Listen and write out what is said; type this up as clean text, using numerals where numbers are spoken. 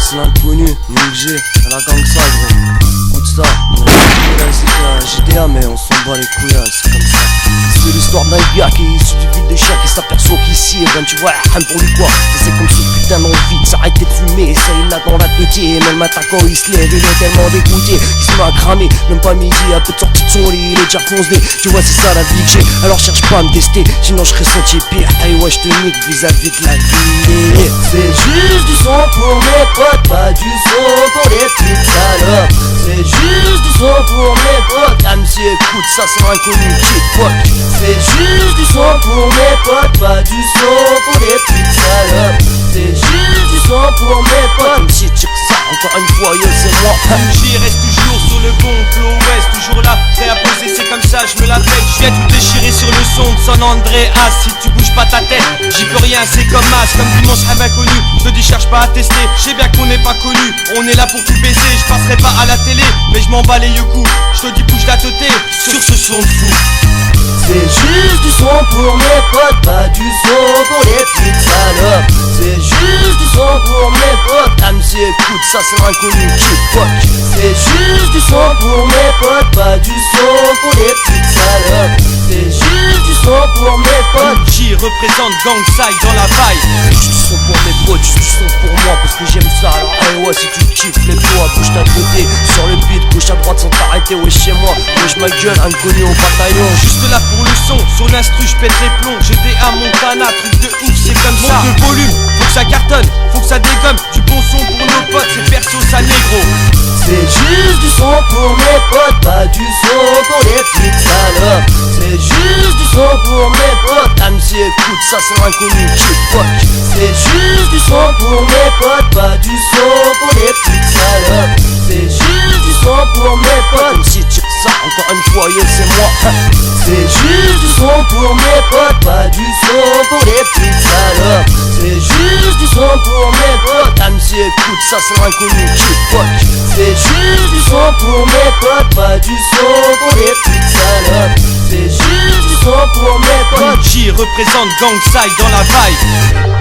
c'est l'inconnu, Ningé, à la gang ça gros. Écoute ça, on a un GTA mais on s'en bat les couilles, c'est comme ça. C'est l'histoire d'un gars qui est issu du vide des chiens qui s'aperçoit qu'ici, ben tu vois, rien pour lui quoi. C'est comme ce putain d'envie de s'arrêter de fumer, ça il l'a dans la tête. Et même le matin quand il se lève, il est tellement dégoûté qu'il se met à cramer, même pas midi, à peu de sortie de son lit, il est déjà foncé. Tu vois c'est ça la vie que j'ai, alors cherche pas à me tester, sinon je serais senti pire. Hey ouais je te nique vis-à-vis de la vie. C'est juste du son pour mes potes, pas du son pour les petites salopes. C'est juste du son pour mes potes, MC écoute ça c'est l'inconnu qui fuck. c'est juste du son pour mes potes, pas du son pour les petites salopes. C'est juste du son pour mes potes. MC check ça, encore une fois yo c'est moi. J'y reste toujours sur le bon flow ouest, toujours là, prêt à poser, c'est comme ça, je me la pète. Je viens tout déchirer sur le son de San Andreas. Si tu bouges pas ta tête, j'y peux rien, c'est comme As, comme dimanche rêve inconnu. Je te dis cherche pas à tester, je sais bien qu'on n'est pas connu. On est là pour tout baiser, je passerai pas à la télé, mais je m'en bats les yeux coups. Je te dis bouge la teuté sur ce son de fou. C'est juste du son pour mes potes, pas du son pour les petites salopes. C'est juste du son pour mes potes. MC écoute ça c'est l'inconnu qui fuck. C'est juste du son pour mes potes, pas du son pour les petites salopes. C'est juste du son pour mes potes. J'y représente Gangside dans la vibe. Juste du son pour mes potes, juste du son pour moi parce que j'aime ça. Alors hey ouais si tu kiffes lève-toi, bouge d'un côté sur le beat, gauche à droite sans t'arrêter. Ouais chez moi, bouge ma gueule, inconnu au bataillon. Juste là pour le son, sur l'instru je pète les plombs. GTA Montana, truc de ouf, c'est comme ça. Monte le volume, faut que ça cartonne, faut que ça dégomme. Du bon son pour nos potes, c'est perso ça négro. C'est juste du son pour mes potes, pas du son pour les petites salopes. C'est juste du son pour mes potes. MC écoute ça c'est l'inconnu qui fuck. C'est juste du son pour mes potes, pas du son pour les petites salopes. C'est juste du son pour mes potes. MC check ça, encore une fois yo c'est moi. C'est juste du son pour mes potes, pas du son pour les petites salopes. C'est juste du son pour mes potes. MC écoute ça c'est l'inconnu qui fuck. C'est juste du son pour mes potes, pas du son pour les petites salopes. C'est juste du son pour mes potes. J'y représente Gangside dans la vibe.